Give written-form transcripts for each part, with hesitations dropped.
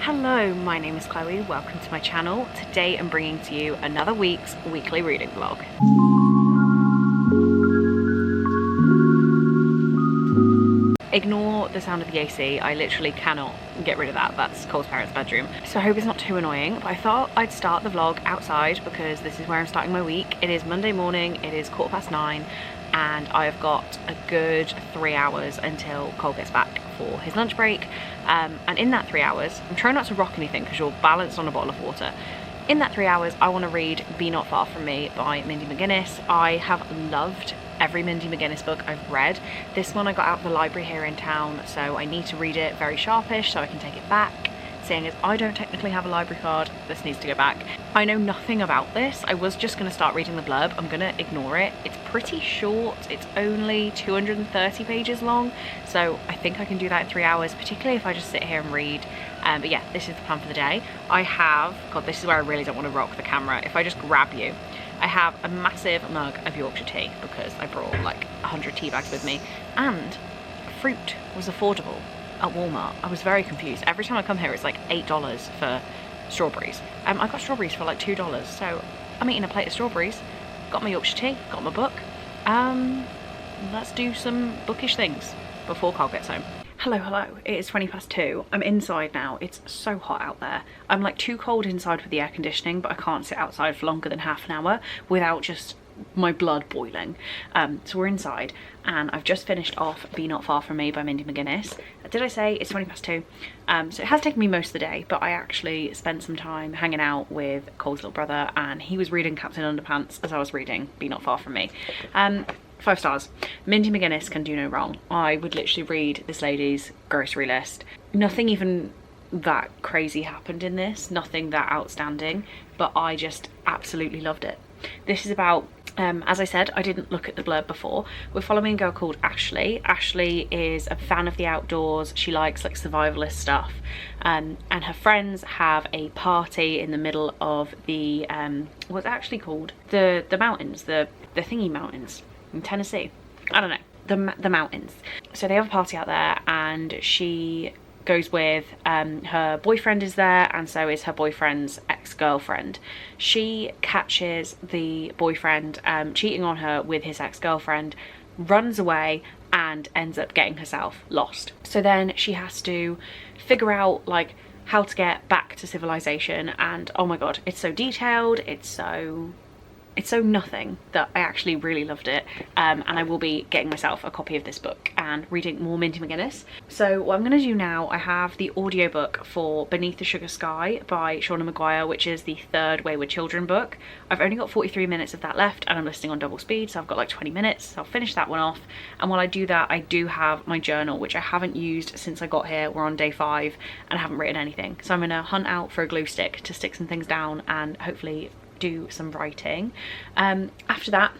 Hello, my name is Chloe. Welcome to my channel. Today I'm bringing to you another week's weekly reading vlog. Ignore the sound of the AC. I literally cannot get rid of that. That's Cole's parents' bedroom. So I hope it's not too annoying, but I thought I'd start the vlog outside because this is where I'm starting my week. It is Monday morning, it is 9:15, and I've got a good 3 hours until Cole gets back for his lunch break. And in that 3 hours, I'm trying not to rock anything because you're balanced on a bottle of water. In that 3 hours, I want to read Be Not Far From Me by Mindy McGinnis. I have loved every Mindy McGinnis book I've read. This one I got out of the library here in town, so I need to read it very sharpish so I can take it back. Seeing as I don't technically have a library card, this needs to go back. I know nothing about this. I was just going to start reading the blurb. I'm going to ignore it. It's pretty short. It's only 230 pages long, so I think I can do that in 3 hours, particularly if I just sit here and read. But yeah, this is the plan for the day. I have, God, this is where I really don't want to rock the camera. If I just grab you, I have a massive mug of Yorkshire tea because I brought like 100 tea bags with me, and fruit was affordable at Walmart. I was very confused. Every time I come here it's like $8 for strawberries. I got strawberries for like $2, so I'm eating a plate of strawberries, got my Yorkshire tea, got my book. Let's do some bookish things before Carl gets home. Hello, it is 2:20. I'm inside now. It's so hot out there. I'm like too cold inside with the air conditioning, but I can't sit outside for longer than half an hour without just my blood boiling. So we're inside and I've just finished off Be Not Far From Me by Mindy McGinnis. Did I say it's 2:20? So it has taken me most of the day, but I actually spent some time hanging out with Cole's little brother and he was reading Captain Underpants as I was reading Be Not Far From Me. 5 stars. Mindy McGinnis can do no wrong. I would literally read this lady's grocery list. Nothing even that crazy happened in this, nothing that outstanding, but I just absolutely loved it. This is about, as I said, I didn't look at the blurb before. We're following a girl called Ashley. Ashley is a fan of the outdoors. She likes like survivalist stuff, and her friends have a party in the middle of the what's it actually called, the mountains, the thingy mountains in Tennessee. I don't know, the mountains. So they have a party out there and she goes with, her boyfriend is there and so is her boyfriend's ex-girlfriend. She catches the boyfriend cheating on her with his ex-girlfriend, runs away and ends up getting herself lost. So then she has to figure out like how to get back to civilization, and oh my god, it's so detailed, it's so nothing that I actually really loved it. And I will be getting myself a copy of this book and reading more Mindy McGinnis. So what I'm going to do now, I have the audiobook for Beneath the Sugar Sky by Shauna Maguire, which is the third Wayward Children book. I've only got 43 minutes of that left and I'm listening on double speed, so I've got like 20 minutes. So I'll finish that one off. And while I do that, I do have my journal, which I haven't used since I got here. We're on day 5 and I haven't written anything. So I'm going to hunt out for a glue stick to stick some things down and hopefully do some writing. After that,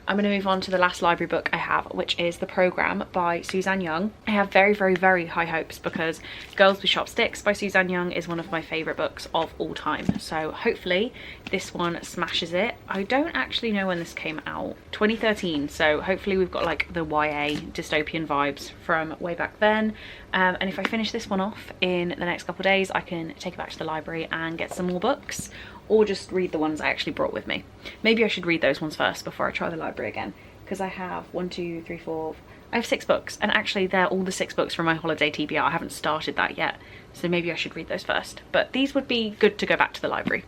I'm going to move on to the last library book I have, which is The Programme by Suzanne Young. I have very high hopes because Girls with Sharp Sticks by Suzanne Young is one of my favourite books of all time. So hopefully this one smashes it. I don't actually know when this came out. 2013, so hopefully we've got like the YA dystopian vibes from way back then. And if I finish this one off in the next couple of days, I can take it back to the library and get some more books, or just read the ones I actually brought with me. Maybe I should read those ones first before I try the library again, because I have 1, 2, 3, 4, I have 6 books, and actually they're all the 6 books from my holiday TBR. I haven't started that yet, so maybe I should read those first. But these would be good to go back to the library.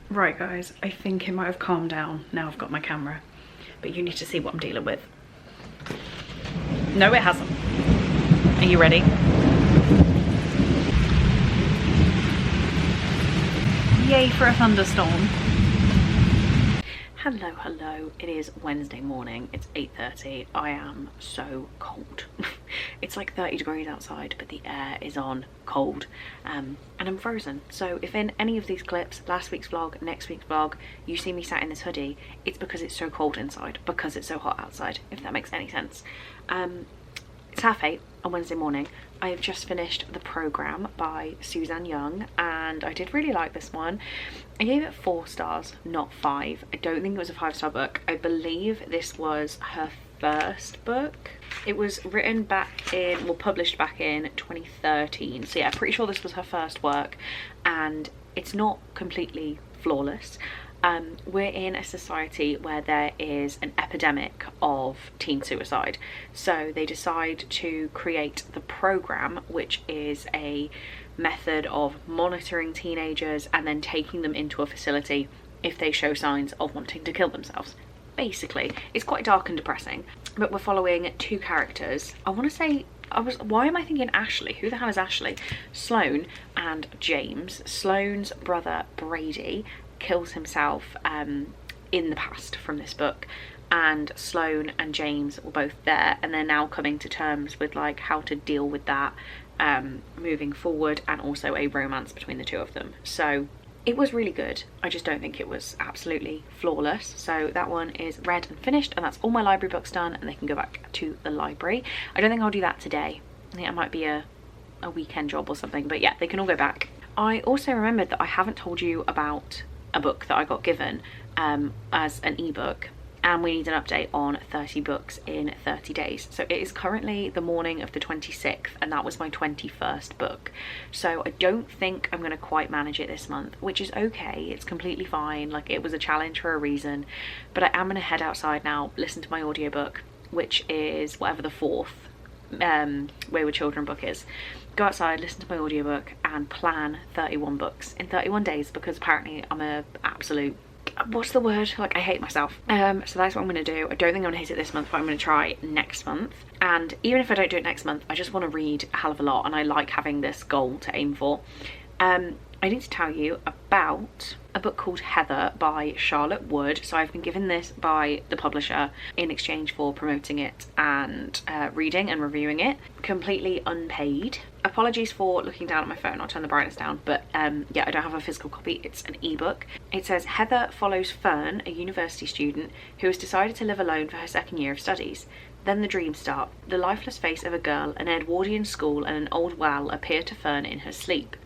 Right guys, I think it might have calmed down now I've got my camera, but you need to see what I'm dealing with. No, it hasn't. Are you ready? Yay for a thunderstorm. Hello, it is Wednesday morning, it's 8:30. I am so cold. It's like 30 degrees outside, but the air is on cold, and I'm frozen. So if in any of these clips, last week's vlog, next week's vlog, you see me sat in this hoodie, it's because it's so cold inside, because it's so hot outside, if that makes any sense. It's 8:30 on Wednesday morning. I have just finished The Programme by Suzanne Young and I did really like this one. I gave it 4 stars, not 5. I don't think it was a 5-star book. I believe this was her first book. It was written back in, well, published back in 2013. So yeah, pretty sure this was her first work, and it's not completely flawless. We're in a society where there is an epidemic of teen suicide. So they decide to create the program, which is a method of monitoring teenagers and then taking them into a facility if they show signs of wanting to kill themselves. Basically, it's quite dark and depressing, but we're following two characters. I want to say, why am I thinking Ashley? Who the hell is Ashley? Sloane and James. Sloane's brother Brady kills himself in the past from this book, and Sloane and James were both there, and they're now coming to terms with like how to deal with that moving forward, and also a romance between the two of them. So it was really good. I just don't think it was absolutely flawless. So that one is read and finished, and that's all my library books done, and they can go back to the library. I don't think I'll do that today. I think it might be a weekend job or something, but yeah, they can all go back. I also remembered that I haven't told you about a book that I got given as an ebook, and we need an update on 30 books in 30 days. So it is currently the morning of the 26th, and that was my 21st book. So I don't think I'm going to quite manage it this month, which is okay. It's completely fine. Like, it was a challenge for a reason. But I am going to head outside now, listen to my audiobook, which is whatever the fourth Wayward Children book is. Go outside, listen to my audiobook, and plan 31 books in 31 days, because apparently I'm a absolute, what's the word, like, I hate myself. So that's what I'm going to do. I don't think I'm going to hit it this month, but I'm going to try next month. And even if I don't do it next month, I just want to read a hell of a lot, and I like having this goal to aim for. I need to tell you about a book called Heather by Charlotte Wood. So I've been given this by the publisher in exchange for promoting it and reading and reviewing it, completely unpaid. Apologies for looking down at my phone. I'll turn the brightness down, but yeah, I don't have a physical copy. It's an ebook. It says, Heather follows Fern, a university student who has decided to live alone for her second year of studies. Then the dreams start. The lifeless face of a girl, an Edwardian school, and an old well appear to Fern in her sleep.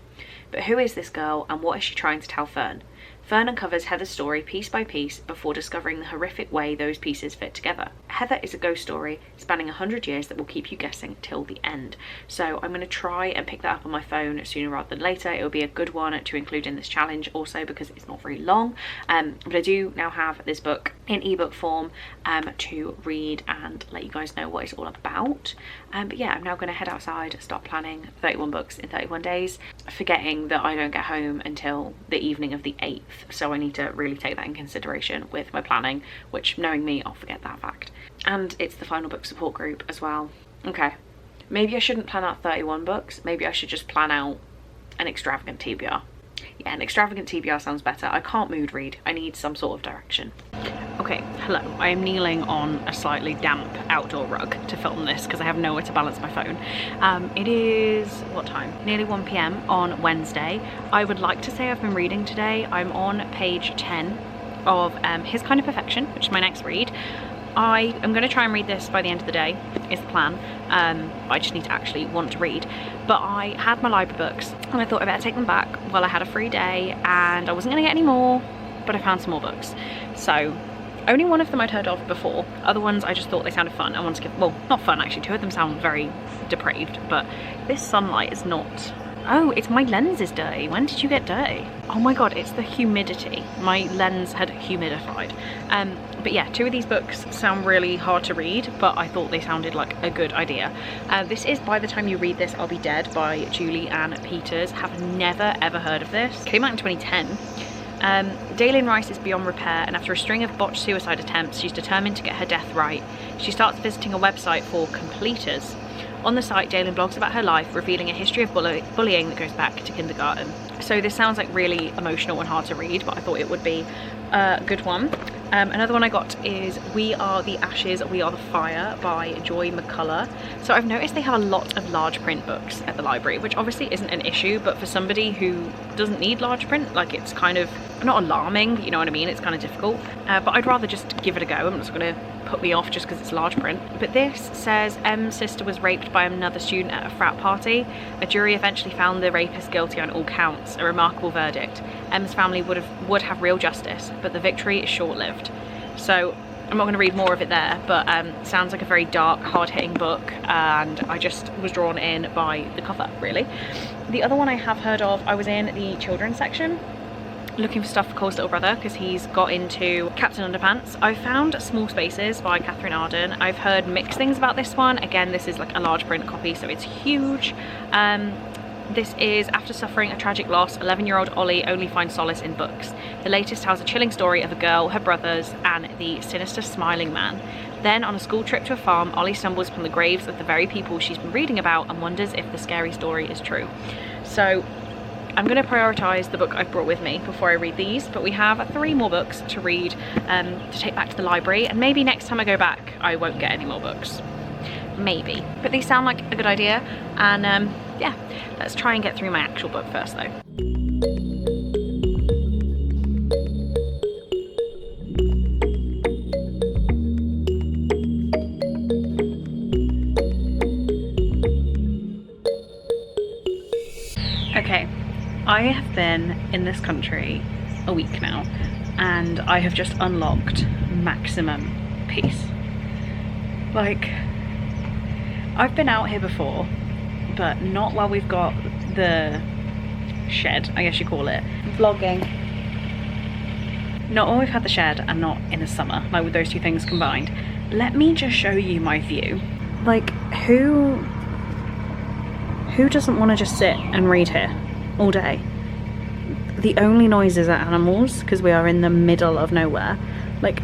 But who is this girl, and what is she trying to tell Fern? Fern uncovers Heather's story piece by piece before discovering the horrific way those pieces fit together. Heather is a ghost story spanning 100 years that will keep you guessing till the end. So I'm going to try and pick that up on my phone sooner rather than later. It will be a good one to include in this challenge also because it's not very long. But I do now have this book in ebook form to read and let you guys know what it's all about. But yeah, I'm now going to head outside, start planning 31 books in 31 days, forgetting that I don't get home until the evening of the 8th. So I need to really take that in consideration with my planning, which, knowing me, I'll forget that fact. And it's the final book support group as well. Okay, maybe I shouldn't plan out 31 books. Maybe I should just plan out an extravagant TBR. Yeah, an extravagant TBR sounds better. I can't mood read. I need some sort of direction. Okay, hello. I am kneeling on a slightly damp outdoor rug to film this because I have nowhere to balance my phone. It is, what time? Nearly 1 PM on Wednesday. I would like to say I've been reading today. I'm on page 10 of His Kind of Perfection, which is my next read. I am going to try and read this by the end of the day, is the plan. I just need to actually want to read. But I had my library books and I thought I better take them back while I had a free day, and I wasn't going to get any more, but I found some more books. So only one of them I'd heard of before. Other ones I just thought they sounded fun. I wanted to give, well, not fun actually, two of them sound very depraved, but this sunlight is not. Oh, it's my lens is dirty. When did you get dirty? Oh my god, it's the humidity. My lens had humidified. But yeah, two of these books sound really hard to read, but I thought they sounded like a good idea. This is By the Time You Read This, I'll Be Dead by Julie Ann Peters. Have never ever heard of this. Came out in 2010. Daylin Rice is beyond repair, and after a string of botched suicide attempts, she's determined to get her death right. She starts visiting a website for completers. On the site, Daylin blogs about her life, revealing a history of bullying that goes back to kindergarten. So this sounds like really emotional and hard to read, but I thought it would be a good one. Another one I got is We Are the Ashes, We Are the Fire by Joy McCullough. So I've noticed they have a lot of large print books at the library, which obviously isn't an issue, but for somebody who doesn't need large print, like, it's kind of not alarming, you know what I mean? It's kind of difficult, but I'd rather just give it a go. I'm not going to put me off just because it's large print. But this says M's sister was raped by another student at a frat party. A jury eventually found the rapist guilty on all counts, a remarkable verdict. M's family would have real justice, but the victory is short-lived. So I'm not going to read more of it there, but sounds like a very dark, hard-hitting book, and I just was drawn in by the cover, really. The other one I have heard of, I was in the children's section looking for stuff for Cole's little brother because he's got into Captain Underpants. I found Small Spaces by Catherine Arden. I've heard mixed things about this one. Again, this is like a large print copy, so it's huge. This is after suffering a tragic loss, 11-year-old Ollie only finds solace in books. The latest tells a chilling story of a girl, her brothers, and the sinister smiling man. Then, on a school trip to a farm, Ollie stumbles upon the graves of the very people she's been reading about and wonders if the scary story is true. So, I'm going to prioritise the book I've brought with me before I read these, but we have 3 more books to read to take back to the library, and maybe next time I go back I won't get any more books. Maybe. But these sound like a good idea, and yeah, let's try and get through my actual book first though. Okay, I have been in this country a week now, and I have just unlocked maximum peace. Like, I've been out here before, but not while we've got the shed, I guess you call it. Vlogging. Not while we've had the shed, and not in the summer, like with those two things combined. Let me just show you my view. Like, who doesn't want to just sit and read here all day? The only noises are animals, because we are in the middle of nowhere. Like,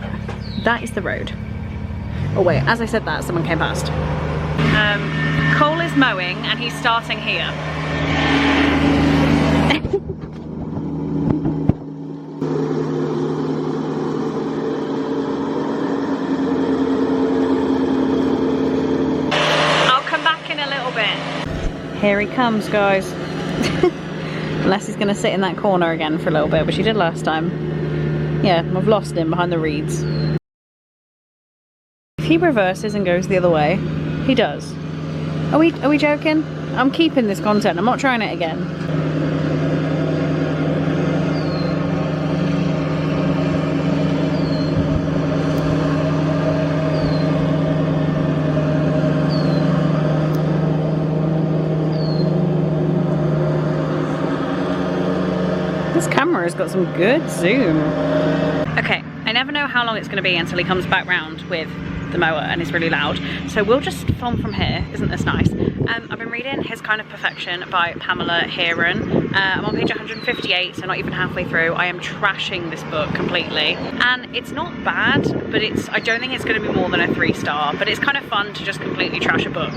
that is the road. Oh wait, as I said that, someone came past. Cole is mowing and he's starting here. I'll come back in a little bit. Here he comes, guys. Unless he's gonna sit in that corner again for a little bit, which he did last time. Yeah, I've lost him behind the reeds. If he reverses and goes the other way, he does. Are we joking? I'm keeping this content. I'm not trying it again. This camera has got some good zoom. Okay, I never know how long it's going to be until he comes back round with the mower and it's really loud, so we'll just film from here. Isn't this nice? I've been reading His Kind of Perfection by Pamela Heron. I'm on page 158, so not even halfway through. I am trashing this book completely, and it's not bad, but I don't think it's going to be more than a 3-star, but it's kind of fun to just completely trash a book,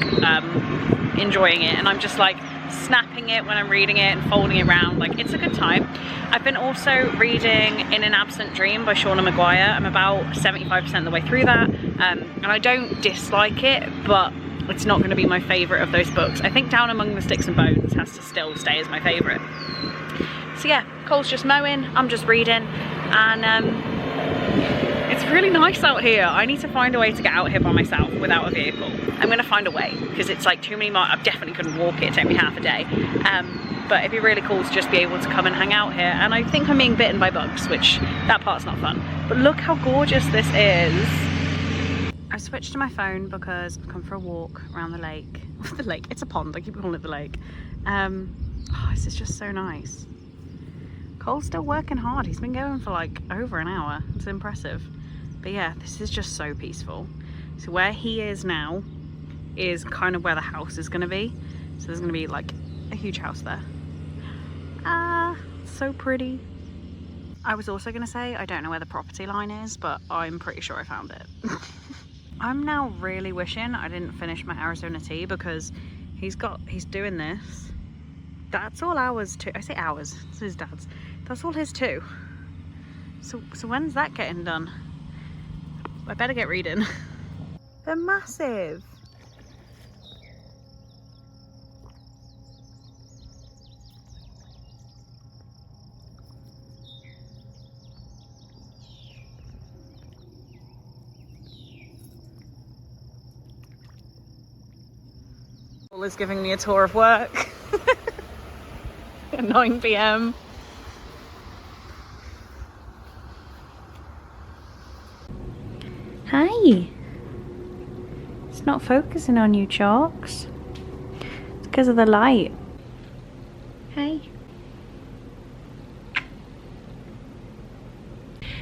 enjoying it, and I'm just like snapping it when I'm reading it and folding it around. Like, it's a good time. I've been also reading In an Absent Dream by Shauna Maguire. I'm about 75% of the way through that, and I don't dislike it, but it's not going to be my favourite of those books. I think Down Among the Sticks and Bones has to still stay as my favourite. So yeah, Cole's just mowing, I'm just reading, and it's really nice out here. I need to find a way to get out here by myself without a vehicle. I'm going to find a way, because it's like too many miles. I definitely couldn't walk it, it'd take me half a day. But it'd be really cool to just be able to come and hang out here. And I think I'm being bitten by bugs, which that part's not fun. But look how gorgeous this is. I switched to my phone because I've come for a walk around the lake. The lake, it's a pond, I keep calling it the lake. Oh, this is just so nice. Cole's still working hard. He's been going for like over an hour. It's impressive. But yeah, this is just so peaceful. So where he is now is kind of where the house is going to be. So there's going to be like a huge house there. Ah, so pretty. I was also going to say, I don't know where the property line is, but I'm pretty sure I found it. I'm now really wishing I didn't finish my Arizona tea, because he's doing this. That's all ours too. I say ours, it's his dad's. That's all his too. So when's that getting done? I better get reading. They're massive. Paul is giving me a tour of work at 9 PM. Hi. It's not focusing on you, Chalks. It's because of the light. Hey.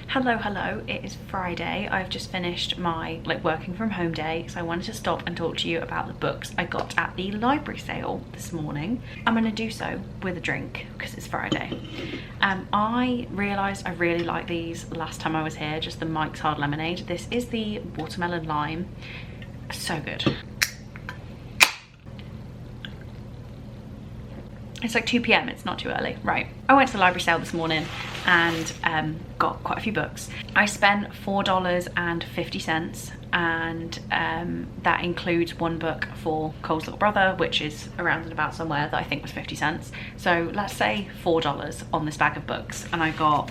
Hello, it is Friday. I've just finished my working from home day, so I wanted to stop and talk to you about the books I got at the library sale this morning. I'm going to do so with a drink because it's Friday. I realised I really liked these last time I was here, just the Mike's Hard Lemonade. This is the watermelon lime. So good. It's like 2 p.m, it's not too early. Right, I went to the library sale this morning and got quite a few books. I spent $4.50 and that includes one book for Cole's little brother, which is around and about somewhere, that I think was 50 cents. So let's say $4 on this bag of books, and I got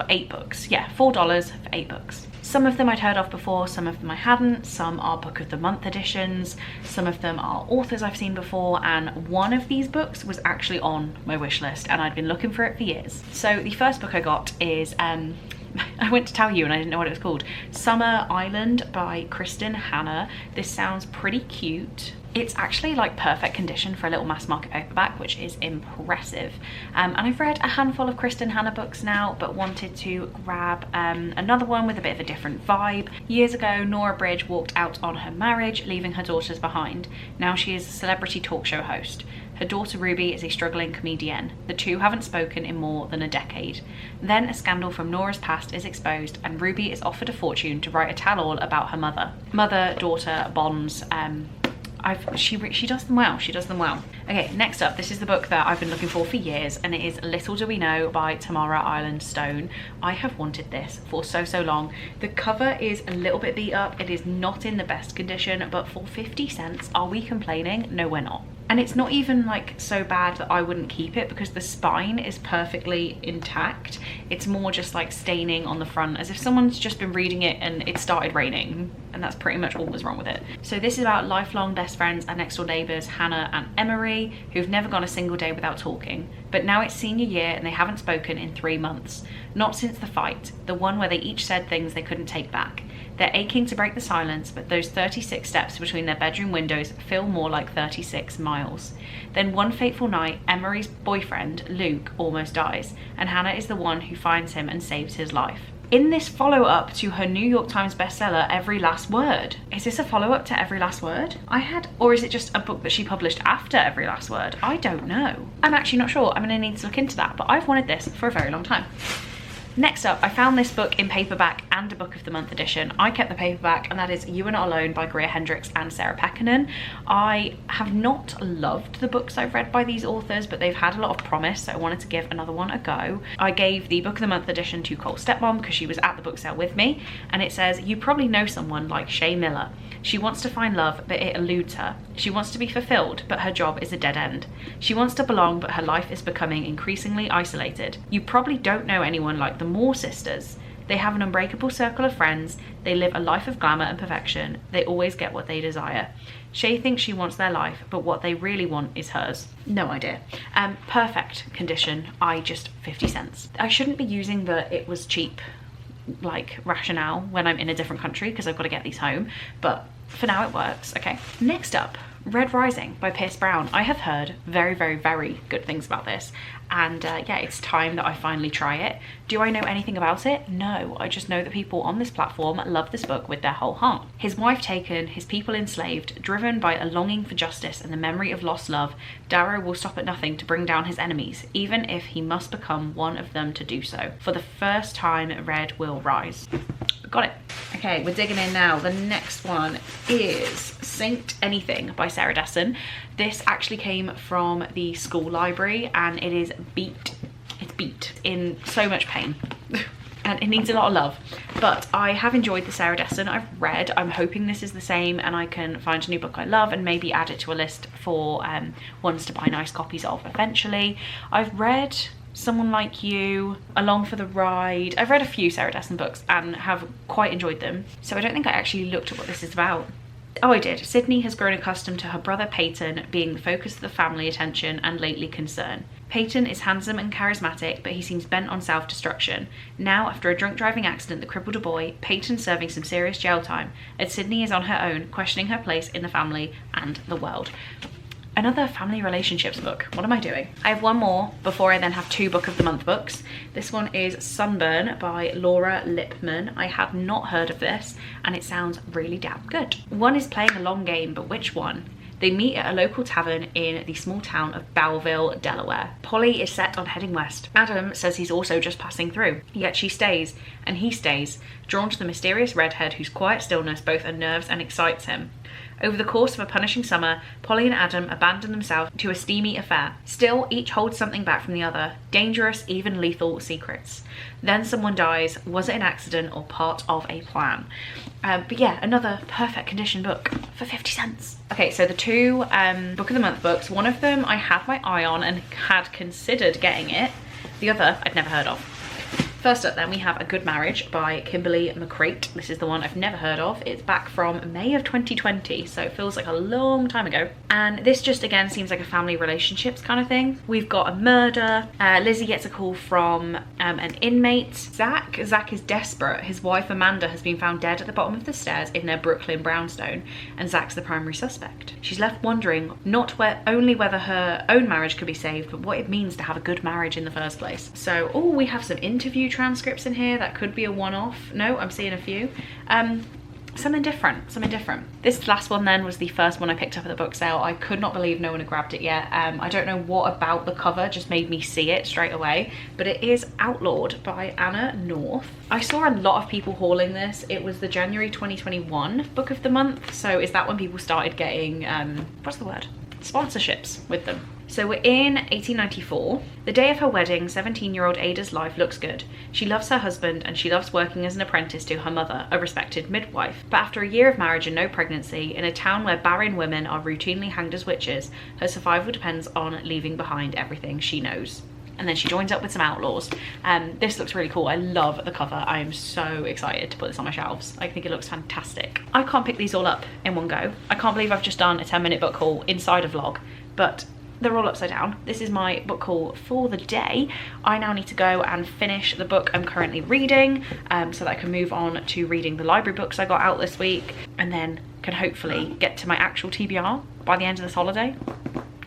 8 books. Yeah, $4 for 8 books. Some of them I'd heard of before, some of them I hadn't. Some are book of the month editions, some of them are authors I've seen before, and one of these books was actually on my wish list and I'd been looking for it for years. So the first book I got is I went to tell you and I didn't know what it was called. Summer Island by Kristen Hanna. This sounds pretty cute. It's actually perfect condition for a little mass market paperback, which is impressive. And I've read a handful of Kristen Hanna books now, but wanted to grab another one with a bit of a different vibe. Years ago, Nora Bridge walked out on her marriage, leaving her daughters behind. Now she is a celebrity talk show host. Her daughter Ruby is a struggling comedian. The two haven't spoken in more than a decade. Then a scandal from Nora's past is exposed and Ruby is offered a fortune to write a tell-all about her mother. Mother-daughter bonds. She does them well. She does them well. Okay, next up, this is the book that I've been looking for years, and it is Little Do We Know by Tamara Ireland Stone. I have wanted this for so long. The cover is a little bit beat up. It is not in the best condition, but for 50 cents, are we complaining? No, we're not. And it's not even so bad that I wouldn't keep it, because the spine is perfectly intact. It's more just staining on the front, as if someone's just been reading it and it started raining, and that's pretty much all that's wrong with it. So this is about lifelong best friends and next door neighbours Hannah and Emery, who've never gone a single day without talking. But now it's senior year and they haven't spoken in 3 months. Not since the fight, the one where they each said things they couldn't take back. They're aching to break the silence, but those 36 steps between their bedroom windows feel more like 36 miles. Then one fateful night, Emery's boyfriend, Luke, almost dies, and Hannah is the one who finds him and saves his life. In this follow-up to her New York Times bestseller, Every Last Word. Is this a follow-up to Every Last Word? Or is it just a book that she published after Every Last Word? I don't know. I'm actually not sure. I'm gonna need to look into that, but I've wanted this for a very long time. Next up, I found this book in paperback and a book of the month edition. I kept the paperback, and that is You Are Not Alone by Greer Hendricks and Sarah Pekkanen. I have not loved the books I've read by these authors, but they've had a lot of promise, so I wanted to give another one a go. I gave the book of the month edition to Cole's stepmom because she was at the book sale with me, and it says, you probably know someone like Shay Miller. She wants to find love, but it eludes her. She wants to be fulfilled, but her job is a dead end. She wants to belong, but her life is becoming increasingly isolated. You probably don't know anyone like the Moore sisters. They have an unbreakable circle of friends. They live a life of glamour and perfection. They always get what they desire. Shay thinks she wants their life, but what they really want is hers. No idea. Perfect condition. 50 cents. I shouldn't be using the it was cheap rationale when I'm in a different country, because I've got to get these home, but for now it works. Okay, next up, Red Rising by Pierce Brown. I have heard very good things about this, and yeah, it's time that I finally try it. Do I know anything about it? No, I just know that people on this platform love this book with their whole heart. His wife taken, his people enslaved, driven by a longing for justice and the memory of lost love, Darrow will stop at nothing to bring down his enemies, even if he must become one of them to do so. For the first time, Red will rise. Got it. Okay, we're digging in now. The next one is Saint Anything by Sarah Dessen. This actually came from the school library, and it is beat. It's beat in so much pain. And it needs a lot of love, but I have enjoyed the Sarah Dessen I've read. I'm hoping this is the same and I can find a new book I love and maybe add it to a list for ones to buy nice copies of eventually. I've read Someone Like You, Along for the Ride. I've read a few Sarah Dessen books and have quite enjoyed them, so I don't think I actually looked at what this is about. Oh, I did. Sydney has grown accustomed to her brother Peyton being the focus of the family attention and lately concern. Peyton is handsome and charismatic, but he seems bent on self-destruction. Now, after a drunk driving accident that crippled a boy, Peyton's serving some serious jail time, and Sydney is on her own, questioning her place in the family and the world. Another family relationships book. What am I doing? I have one more before I then have 2 book of the month books. This one is Sunburn by Laura Lippman. I had not heard of this and it sounds really damn good. One is playing a long game, but which one? They meet at a local tavern in the small town of Belleville, Delaware. Polly is set on heading west. Adam says he's also just passing through, yet she stays, and he stays, drawn to the mysterious redhead whose quiet stillness both unnerves and excites him. Over the course of a punishing summer, Polly and Adam abandon themselves to a steamy affair. Still, each holds something back from the other, dangerous, even lethal secrets. Then someone dies. Was it an accident or part of a plan? But yeah, another perfect condition book for 50 cents. Okay, so the 2 book of the month books, one of them I had my eye on and had considered getting it. The other I'd never heard of. First up then we have A Good Marriage by Kimberly McCreight. This is the one I've never heard of. It's back from May of 2020, so it feels like a long time ago. And this just again seems like a family relationships kind of thing. We've got a murder. Lizzie gets a call from an inmate. Zach is desperate. His wife Amanda has been found dead at the bottom of the stairs in their Brooklyn brownstone, and Zach's the primary suspect. She's left wondering only whether her own marriage could be saved, but what it means to have a good marriage in the first place. So, oh, we have some interview transcripts in here. That could be a one-off. No, I'm seeing a few. Something different. This last one then was the first one I picked up at the book sale. I could not believe no one had grabbed it yet. I don't know what about the cover just made me see it straight away, but it is Outlawed by Anna North. I saw a lot of people hauling this. It was the January 2021 book of the month, so is that when people started getting what's the word? Sponsorships with them. So we're in 1894. The day of her wedding, 17-year-old Ada's life looks good. She loves her husband and she loves working as an apprentice to her mother, a respected midwife. But after a year of marriage and no pregnancy, in a town where barren women are routinely hanged as witches, her survival depends on leaving behind everything she knows. And then she joins up with some outlaws. This looks really cool. I love the cover. I am so excited to put this on my shelves. I think it looks fantastic. I can't pick these all up in one go. I can't believe I've just done a 10-minute book haul inside a vlog, but they're all upside down. This is my book haul for the day. I now need to go and finish the book I'm currently reading so that I can move on to reading the library books I got out this week, and then can hopefully get to my actual TBR by the end of this holiday.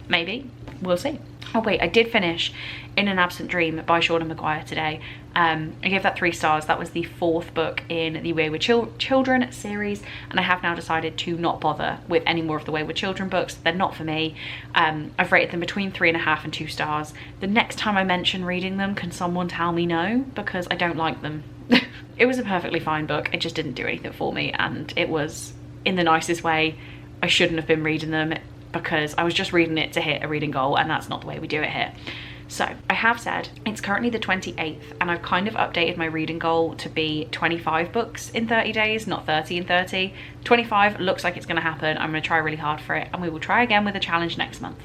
Maybe. We'll see. Oh wait, I did finish In an Absent Dream by Shauna McGuire today. I gave that 3 stars. That was the 4th book in the Wayward Children series, and I have now decided to not bother with any more of the Wayward Children books. They're not for me. I've rated them between 3.5 and 2 stars. The next time I mention reading them, can someone tell me no? Because I don't like them. It was a perfectly fine book. It just didn't do anything for me, and it was, in the nicest way, I shouldn't have been reading them, because I was just reading it to hit a reading goal, and that's not the way we do it here. So I have said it's currently the 28th, and I've kind of updated my reading goal to be 25 books in 30 days, not 30 in 30. 25 looks like it's going to happen. I'm going to try really hard for it, and we will try again with a challenge next month,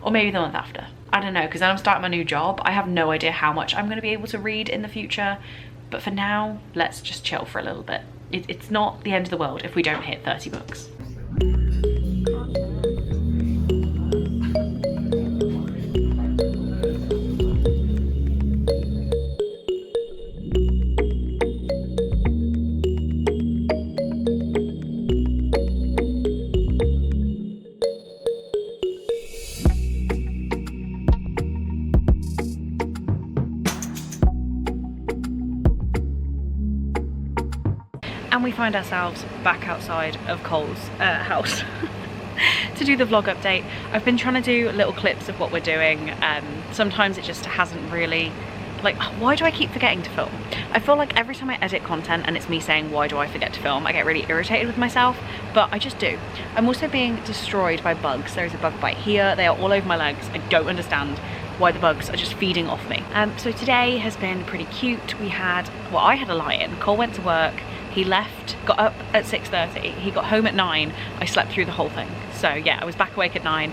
or maybe the month after. I don't know, because then I'm starting my new job. I have no idea how much I'm going to be able to read in the future, but for now, let's just chill for a little bit. It's not the end of the world if we don't hit 30 books. And we find ourselves back outside of Cole's house to do the vlog update. I've been trying to do little clips of what we're doing. Sometimes it just hasn't really, like, why do I keep forgetting to film? I feel like every time I edit content and it's me saying, why do I forget to film? I get really irritated with myself, but I just do. I'm also being destroyed by bugs. There's a bug bite here. They are all over my legs. I don't understand why the bugs are just feeding off me. So today has been pretty cute. I had a lie-in. Cole went to work. He left, got up at 6:30, he got home at 9. I slept through the whole thing. So yeah, I was back awake at 9.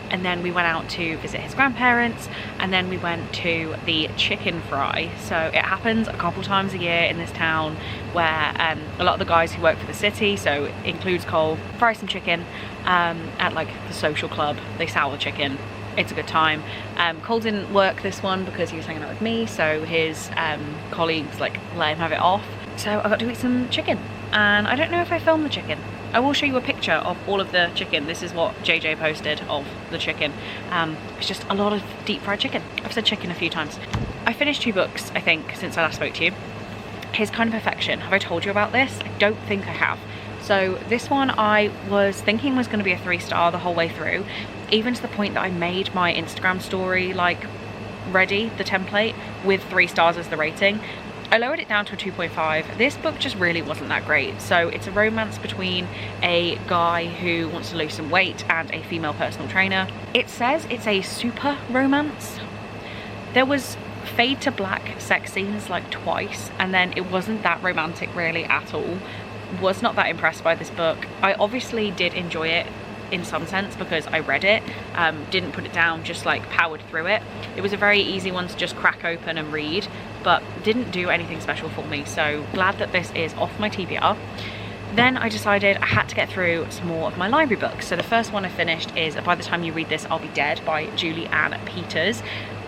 And then we went out to visit his grandparents, and then we went to the chicken fry. So it happens a couple times a year in this town where a lot of the guys who work for the city, so it includes Cole, fry some chicken at like the social club. They sell the chicken. It's a good time. Cole didn't work this one because he was hanging out with me, so his colleagues like let him have it off. So I got to eat some chicken, and I don't know if I filmed the chicken. I will show you a picture of all of the chicken. This is what JJ posted of the chicken. It's just a lot of deep fried chicken. I've said chicken a few times. I finished 2 books, I think, since I last spoke to you. His Kind of Perfection. Have I told you about this? I don't think I have. So this one I was thinking was going to be a 3-star the whole way through, even to the point that I made my Instagram story like ready, the template, with 3 stars as the rating. I lowered it down to a 2.5. This book just really wasn't that great. So it's a romance between a guy who wants to lose some weight and a female personal trainer. It says it's a super romance. There was fade to black sex scenes like twice, and then it wasn't that romantic really at all. Was not that impressed by this book. I obviously did enjoy it in some sense because I read it, didn't put it down, just like powered through it. It was a very easy one to just crack open and read, but didn't do anything special for me. So glad that this is off my TBR. Then I decided I had to get through some more of my library books. So the first one I finished is By the Time You Read This, I'll Be Dead by Julie Ann Peters.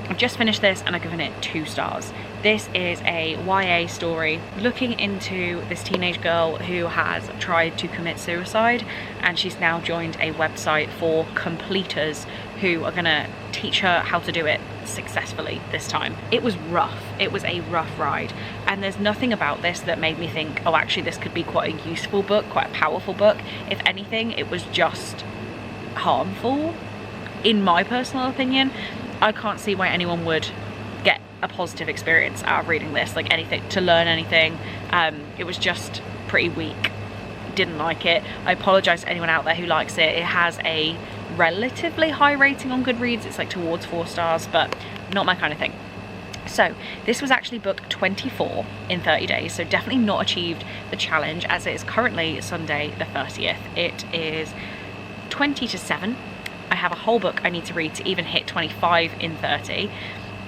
I've just finished this and I've given it 2 stars. This is a YA story looking into this teenage girl who has tried to commit suicide, and she's now joined a website for completers who are gonna teach her how to do it successfully this time. It was rough. It was a rough ride, and there's nothing about this that made me think, oh, actually this could be quite a useful book, quite a powerful book. If anything, it was just harmful, in my personal opinion. I can't see why anyone would get a positive experience out of reading this, like anything, to learn anything. It was just pretty weak. Didn't like it. I apologise to anyone out there who likes it. It has a relatively high rating on Goodreads. It's like towards 4 stars, but not my kind of thing. So this was actually book 24 in 30 days, so definitely not achieved the challenge, as it is currently Sunday the 30th. It is 20 to 7. I have a whole book I need to read to even hit 25 in 30.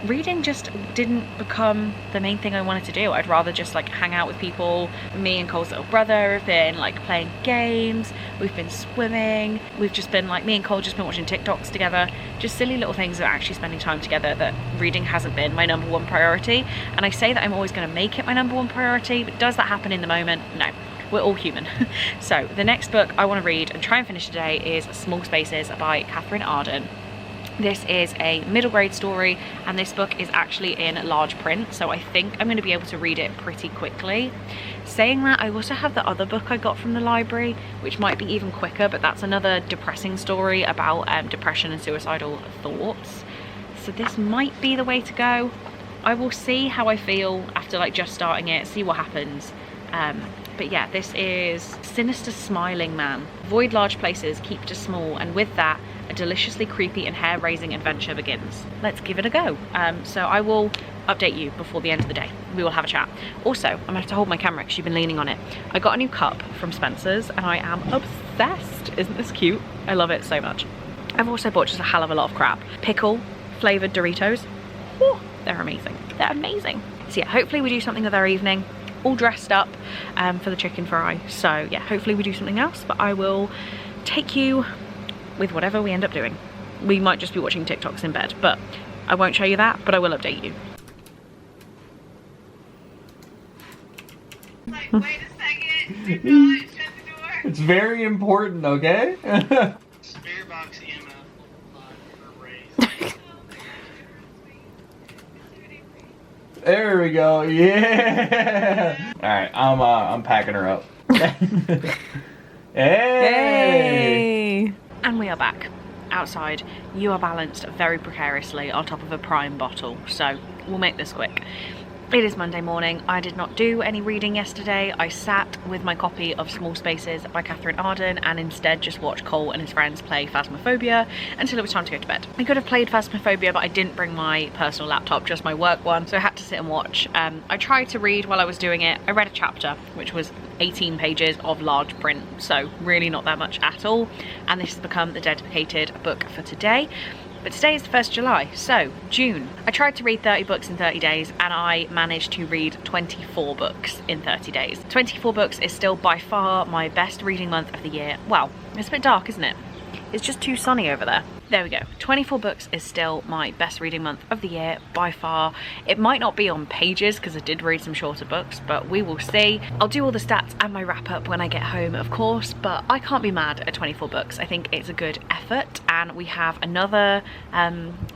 Reading just didn't become the main thing I wanted to do. I'd rather just like hang out with people. Me and Cole's little brother have been like playing games, we've been swimming, we've just been like, me and Cole just been watching TikToks together, just silly little things that are actually spending time together. That reading hasn't been my #1 priority, and I say that I'm always going to make it my #1 priority, but does that happen in the moment? No. We're all human. So the next book I want to read and try and finish today is Small Spaces by Catherine Arden. This is a middle grade story, and this book is actually in large print, so I think I'm going to be able to read it pretty quickly. Saying that, I also have the other book I got from the library, which might be even quicker, but that's another depressing story about depression and suicidal thoughts. So this might be the way to go. I will see how I feel after like just starting it, see what happens. But yeah, this is Sinister Smiling Man. Avoid large places, keep to small, and with that, a deliciously creepy and hair-raising adventure begins. Let's give it a go. So I will update you before the end of the day. We will have a chat. Also, I'm gonna have to hold my camera because you've been leaning on it. I got a new cup from Spencer's and I am obsessed. Isn't this cute? I love it so much. I've also bought just a hell of a lot of crap. Pickle flavored Doritos. Whew, they're amazing. They're amazing. So yeah, hopefully we do something with our evening. All dressed up for the chicken fry. So yeah, hopefully we do something else, but I will take you with whatever we end up doing. We might just be watching TikToks in bed, but I won't show you that, but I will update you. Like, wait a second, do not shut the door. It's very important, okay? Spirit box EMF for raise. There we go, yeah! Alright, I'm packing her up. Hey! And we are back outside. You are balanced very precariously on top of a Prime bottle, so we'll make this quick. It is Monday morning. I did not do any reading yesterday. I sat with my copy of Small Spaces by Catherine Arden and instead just watched Cole and his friends play Phasmophobia until it was time to go to bed. I could have played Phasmophobia, but I didn't bring my personal laptop, just my work one, so I had to sit and watch. I tried to read while I was doing it. I read a chapter, which was 18 pages of large print, so really not that much at all, and this has become the dedicated book for today. But today is the 1st of July, so June. I tried to read 30 books in 30 days and I managed to read 24 books in 30 days. 24 books is still by far my best reading month of the year. Well, it's a bit dark, isn't it? It's just too sunny over there. There we go. 24 books is still my best reading month of the year by far. It might not be on pages because I did read some shorter books, but we will see. I'll do all the stats and my wrap up when I get home, of course, but I can't be mad at 24 books. I think it's a good effort, and we have another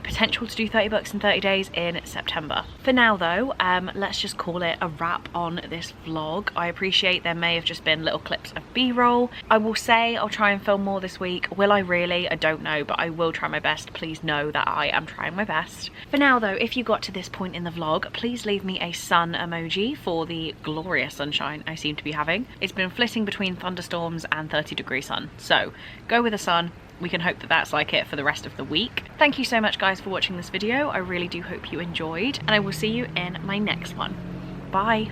potential to do 30 books in 30 days in September. For now though, let's just call it a wrap on this vlog. I appreciate there may have just been little clips of B-roll. I will say I'll try and film more this week. Will I really? I don't know, but I will try my best. Please know that I am trying my best. For now though, if you got to this point in the vlog, please leave me a sun emoji for the glorious sunshine I seem to be having. It's been flitting between thunderstorms and 30-degree sun, so go with the sun. We can hope that that's like it for the rest of the week. Thank you so much guys for watching this video. I really do hope you enjoyed, and I will see you in my next one. Bye.